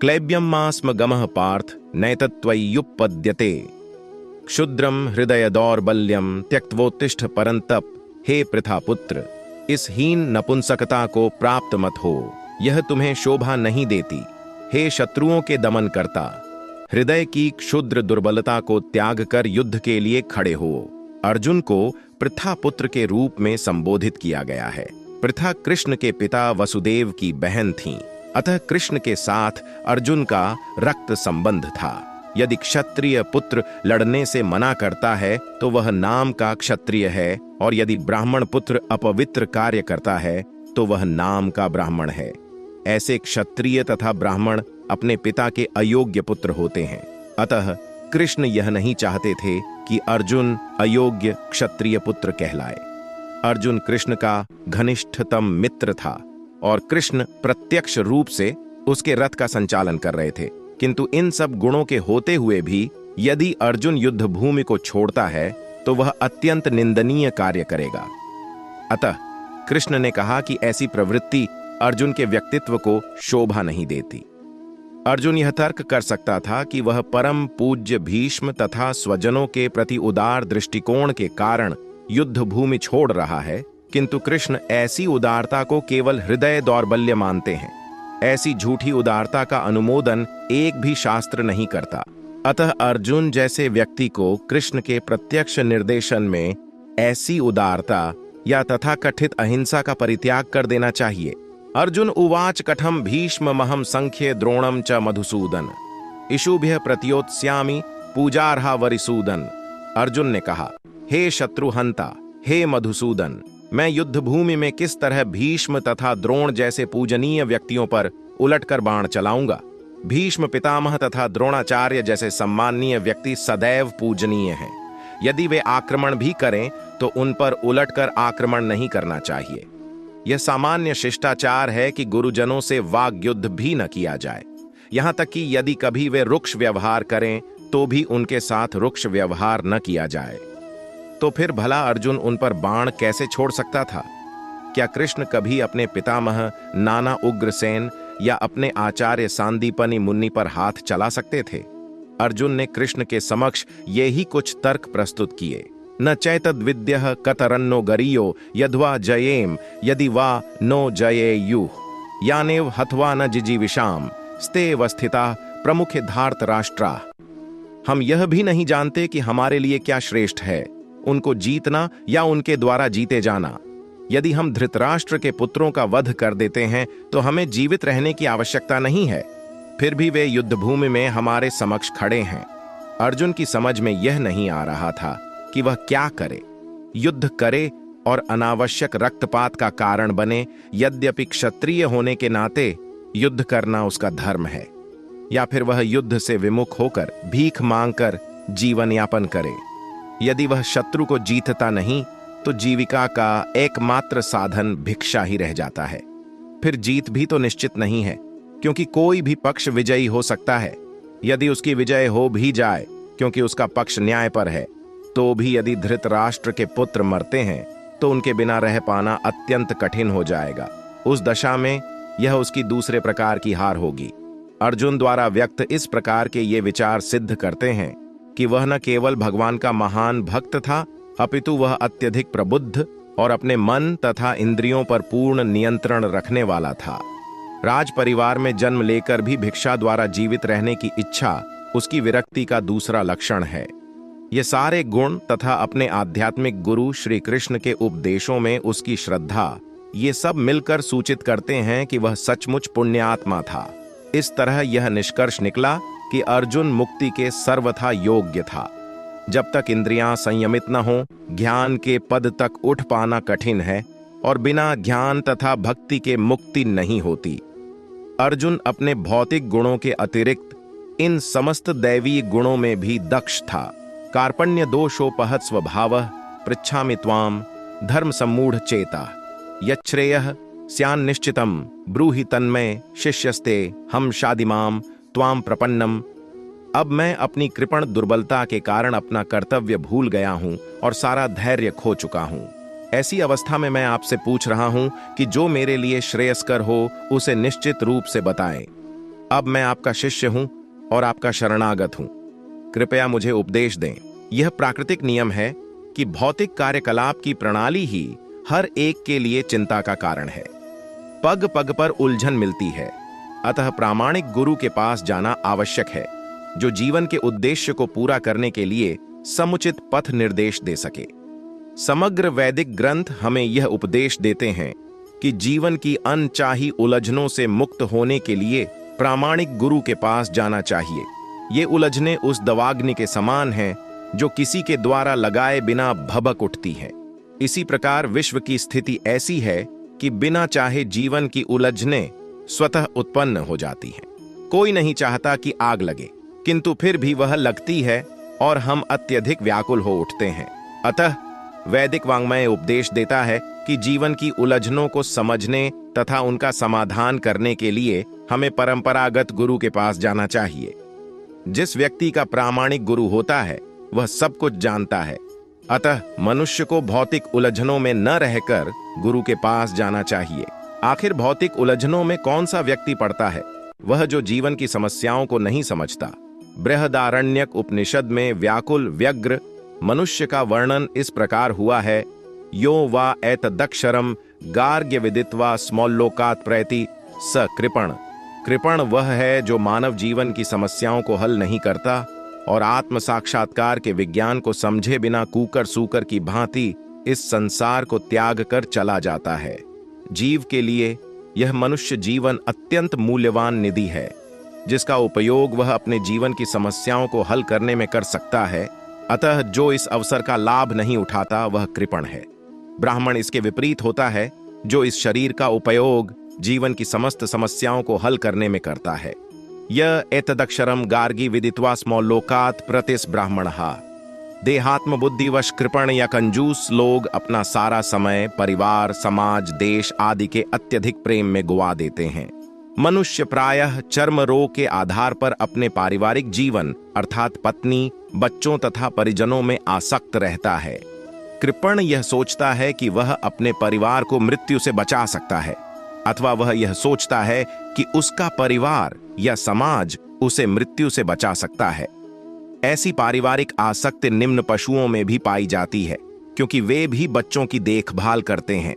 क्लैब्यम गमः पार्थ नैतत्त्वय्युपपद्यते। क्षुद्रम हृदय दौर्बल्यम त्यक्त्वोत्तिष्ठ परंतप। हे पृथा पुत्र, इस हीन नपुंसकता को प्राप्त मत हो, यह तुम्हें शोभा नहीं देती। हे शत्रुओं के दमन करता, हृदय की क्षुद्र दुर्बलता को त्याग कर युद्ध के लिए खड़े हो। अर्जुन को पृथा पुत्र के रूप में संबोधित किया गया है। पृथा कृष्ण के पिता वसुदेव की बहन थीं, अतः कृष्ण के साथ अर्जुन का रक्त संबंध था। यदि क्षत्रिय पुत्र लड़ने से मना करता है तो वह नाम का क्षत्रिय है, और यदि ब्राह्मण पुत्र अपवित्र कार्य करता है तो वह नाम का ब्राह्मण है। ऐसे क्षत्रिय तथा ब्राह्मण अपने पिता के अयोग्य पुत्र होते हैं। अतः कृष्ण यह नहीं चाहते थे कि अर्जुन अयोग्य क्षत्रिय पुत्र कहलाए। अर्जुन कृष्ण का घनिष्ठतम मित्र था और कृष्ण प्रत्यक्ष रूप से उसके रथ का संचालन कर रहे थे। किंतु इन सब गुणों के होते हुए भी यदि अर्जुन युद्ध भूमि को छोड़ता है तो वह अत्यंत निंदनीय कार्य करेगा। अतः कृष्ण ने कहा कि ऐसी प्रवृत्ति अर्जुन के व्यक्तित्व को शोभा नहीं देती। अर्जुन यह तर्क कर सकता था कि वह परम पूज्य भीष्म तथा स्वजनों के प्रति उदार दृष्टिकोण के कारण युद्ध भूमि छोड़ रहा है, किंतु कृष्ण ऐसी उदारता को केवल हृदय दौर्बल्य मानते हैं। ऐसी झूठी उदारता का अनुमोदन एक भी शास्त्र नहीं करता। अतः अर्जुन जैसे व्यक्ति को कृष्ण के प्रत्यक्ष निर्देशन में ऐसी उदारता या तथाकथित अहिंसा का परित्याग कर देना चाहिए। अर्जुन उवाच कथम भीष्म महम संख्ये द्रोणम च मधुसूदन इषुभ्य प्रत्योत्स्यामि पूजार्हा वरिसूदन। अर्जुन ने कहा, हे शत्रुहंता, हे मधुसूदन, मैं युद्ध भूमि में किस तरह भीष्म तथा द्रोण जैसे पूजनीय व्यक्तियों पर उलटकर बाण चलाऊंगा। भीष्म पितामह तथा द्रोणाचार्य जैसे सम्माननीय व्यक्ति सदैव पूजनीय हैं। यदि वे आक्रमण भी करें तो उन पर उलटकर आक्रमण नहीं करना चाहिए। यह सामान्य शिष्टाचार है कि गुरुजनों से वाग युद्ध भी न किया जाए। यहां तक कि यदि कभी वे रुक्ष व्यवहार करें तो भी उनके साथ रुक्ष व्यवहार न किया जाए। तो फिर भला अर्जुन उन पर बाण कैसे छोड़ सकता था? क्या कृष्ण कभी अपने पितामह नाना उग्रसेन या अपने आचार्य सांदीपनि मुनि पर हाथ चला सकते थे? अर्जुन ने कृष्ण के समक्ष ये ही कुछ तर्क प्रस्तुत किए। न चैतद्विद्यः कतरन्नो गरीयो यद्वा जयेम यदि वा नो जयेयुः यानेव हत्वा न जिजीविषाम स्तेव स्थिता प्रमुख धार्त राष्ट्रा। हम यह भी नहीं जानते कि हमारे लिए क्या श्रेष्ठ है, उनको जीतना या उनके द्वारा जीते जाना। यदि हम धृतराष्ट्र के पुत्रों का वध कर देते हैं तो हमें जीवित रहने की आवश्यकता नहीं है। फिर भी वे युद्ध भूमि में हमारे समक्ष खड़े हैं। अर्जुन की समझ में यह नहीं आ रहा था कि वह क्या करे। युद्ध करे और अनावश्यक रक्तपात का कारण बने। यद्यपि क्षत्रिय होने के नाते युद्ध करना उसका धर्म है, या फिर वह युद्ध से विमुख होकर भीख मांगकर जीवन यापन करे। यदि वह शत्रु को जीतता नहीं तो जीविका का एकमात्र साधन भिक्षा ही रह जाता है। फिर जीत भी तो निश्चित नहीं है, क्योंकि कोई भी पक्ष विजयी हो सकता है। यदि उसकी विजय हो भी जाए क्योंकि उसका पक्ष न्याय पर है, तो भी यदि धृतराष्ट्र के पुत्र मरते हैं तो उनके बिना रह पाना अत्यंत कठिन हो जाएगा। उस दशा में यह उसकी दूसरे प्रकार की हार होगी। अर्जुन द्वारा व्यक्त इस प्रकार के ये विचार सिद्ध करते हैं कि वह न केवल भगवान का महान भक्त था, अपितु वह अत्यधिक प्रबुद्ध और अपने मन तथा इंद्रियों पर पूर्ण नियंत्रण रखने वाला था। राज परिवार में जन्म लेकर भी भिक्षा द्वारा जीवित रहने की इच्छा उसकी विरक्ति का दूसरा लक्षण है। ये सारे गुण तथा अपने आध्यात्मिक गुरु श्री कृष्ण के उपदेशों में उसकी श्रद्धा, ये सब मिलकर सूचित करते हैं कि वह सचमुच पुण्यात्मा था। इस तरह यह निष्कर्ष निकला कि अर्जुन मुक्ति के सर्वथा योग्य था। जब तक इंद्रियां संयमित न हो, ज्ञान के पद तक उठ पाना कठिन है, और बिना ज्ञान तथा भक्ति के मुक्ति नहीं होती। अर्जुन अपने भौतिक गुणों के अतिरिक्त इन समस्त दैवीय गुणों में भी दक्ष था। कार्पण्य दोषोपहत स्वभावः पृच्छामि त्वाम धर्म सम्मूढ़ चेता यच्छ्रेयः स्यान्निश्चितम् ब्रूहि तन्मय शिष्यस्ते हम शादिमाम त्वाम प्रपन्नम। अब मैं अपनी कृपण दुर्बलता के कारण अपना कर्तव्य भूल गया हूं और सारा धैर्य खो चुका हूं। ऐसी अवस्था में मैं आपसे पूछ रहा हूं कि जो मेरे लिए श्रेयस्कर हो उसे निश्चित रूप से बताएं। अब मैं आपका शिष्य हूं और आपका शरणागत हूं। कृपया मुझे उपदेश दें। यह प्राकृतिक नियम है कि भौतिक कार्यकलाप की प्रणाली ही हर एक के लिए चिंता का कारण है। पग पग पर उलझन मिलती है, अतः प्रामाणिक गुरु के पास जाना आवश्यक है, जो जीवन के उद्देश्य को पूरा करने के लिए समुचित पथ निर्देश दे सके। समग्र वैदिक ग्रंथ हमें यह उपदेश देते हैं कि जीवन की अनचाही उलझनों से मुक्त होने के लिए प्रामाणिक गुरु के पास जाना चाहिए। ये उलझनें उस दवाग्नि के समान हैं जो किसी के द्वारा लगाए बिना भभक उठती हैं। इसी प्रकार विश्व की स्थिति ऐसी है कि बिना चाहे जीवन की उलझनें स्वतः उत्पन्न हो जाती हैं। कोई नहीं चाहता कि आग लगे, किंतु फिर भी वह लगती है और हम अत्यधिक व्याकुल हो उठते हैं। अतः वैदिक वाङ्मय उपदेश देता है कि जीवन की उलझनों को समझने तथा उनका समाधान करने के लिए हमें परंपरागत गुरु के पास जाना चाहिए। जिस व्यक्ति का प्रामाणिक गुरु होता है वह सब कुछ जानता है, अतः मनुष्य को भौतिक उलझनों में न रहकर गुरु के पास जाना चाहिए। आखिर भौतिक उलझनों में कौन सा व्यक्ति पड़ता है? वह जो जीवन की समस्याओं को नहीं समझता। बृहदारण्यक उपनिषद में व्याकुल व्यग्र मनुष्य का वर्णन इस प्रकार हुआ है, यो वा एतदक्षरम गार्ग्य विदित्वा स्मोल्लोकात् प्रैति स कृपण। कृपण वह है जो मानव जीवन की समस्याओं को हल नहीं करता और आत्म साक्षात्कार के विज्ञान को समझे बिना कूकर सूकर की भांति इस संसार को त्याग कर चला जाता है। जीव के लिए यह मनुष्य जीवन अत्यंत मूल्यवान निधि है, जिसका उपयोग वह अपने जीवन की समस्याओं को हल करने में कर सकता है। अतः जो इस अवसर का लाभ नहीं उठाता वह कृपण है। ब्राह्मण इसके विपरीत होता है, जो इस शरीर का उपयोग जीवन की समस्त समस्याओं को हल करने में करता है। यह एतदक्षरम गार्गी विदित्वा स्मोल्लोकात् प्रतिस ब्राह्मणः। देहात्म बुद्धिवश कृपण या कंजूस लोग अपना सारा समय परिवार, समाज, देश आदि के अत्यधिक प्रेम में गुआ देते हैं। मनुष्य प्रायः चर्म रोग के आधार पर अपने पारिवारिक जीवन अर्थात पत्नी, बच्चों तथा परिजनों में आसक्त रहता है। कृपण यह सोचता है कि वह अपने परिवार को मृत्यु से बचा सकता है, अथवा वह यह सोचता है कि उसका परिवार या समाज उसे मृत्यु से बचा सकता है। ऐसी पारिवारिक आसक्ति निम्न पशुओं में भी पाई जाती है, क्योंकि वे भी बच्चों की देखभाल करते हैं।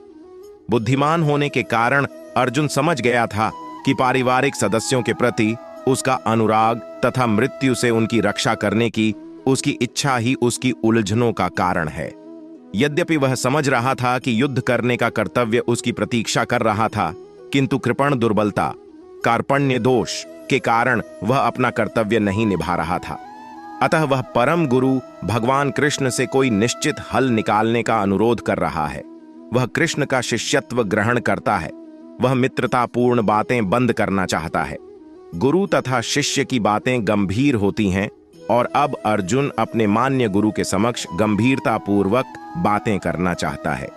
बुद्धिमान होने के कारण अर्जुन समझ गया था कि पारिवारिक सदस्यों के प्रति उसका अनुराग तथा मृत्यु से उनकी रक्षा करने की उसकी इच्छा ही उसकी उलझनों का कारण है। यद्यपि वह समझ रहा था कि युद्ध करने का कर्तव्य उसकी प्रतीक्षा कर रहा था, किंतु कृपण दुर्बलता, कार्पण्य दोष के कारण वह अपना कर्तव्य नहीं निभा रहा था। अतः वह परम गुरु भगवान कृष्ण से कोई निश्चित हल निकालने का अनुरोध कर रहा है। वह कृष्ण का शिष्यत्व ग्रहण करता है। वह मित्रतापूर्ण बातें बंद करना चाहता है। गुरु तथा शिष्य की बातें गंभीर होती हैं और अब अर्जुन अपने मान्य गुरु के समक्ष गंभीरतापूर्वक बातें करना चाहता है।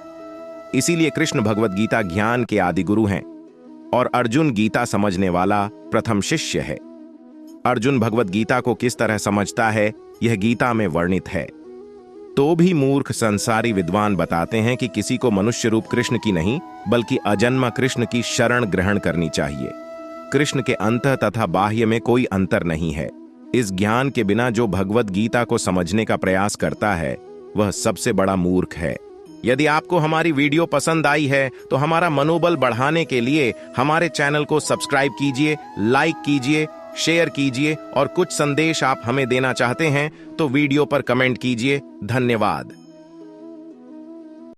इसीलिए कृष्ण भगवद गीता ज्ञान के आदि गुरु हैं और अर्जुन गीता समझने वाला प्रथम शिष्य है। अर्जुन भगवद गीता को किस तरह समझता है यह गीता में वर्णित है। तो भी मूर्ख संसारी विद्वान बताते हैं कि किसी को मनुष्य रूप कृष्ण की नहीं बल्कि अजन्मा कृष्ण की शरण ग्रहण करनी चाहिए। कृष्ण के अंतः तथा बाह्य में कोई अंतर नहीं है। इस ज्ञान के बिना जो भगवद गीता को समझने का प्रयास करता है वह सबसे बड़ा मूर्ख है। यदि आपको हमारी वीडियो पसंद आई है तो हमारा मनोबल बढ़ाने के लिए हमारे चैनल को सब्सक्राइब कीजिए, लाइक कीजिए, शेयर कीजिए और कुछ संदेश आप हमें देना चाहते हैं तो वीडियो पर कमेंट कीजिए। धन्यवाद।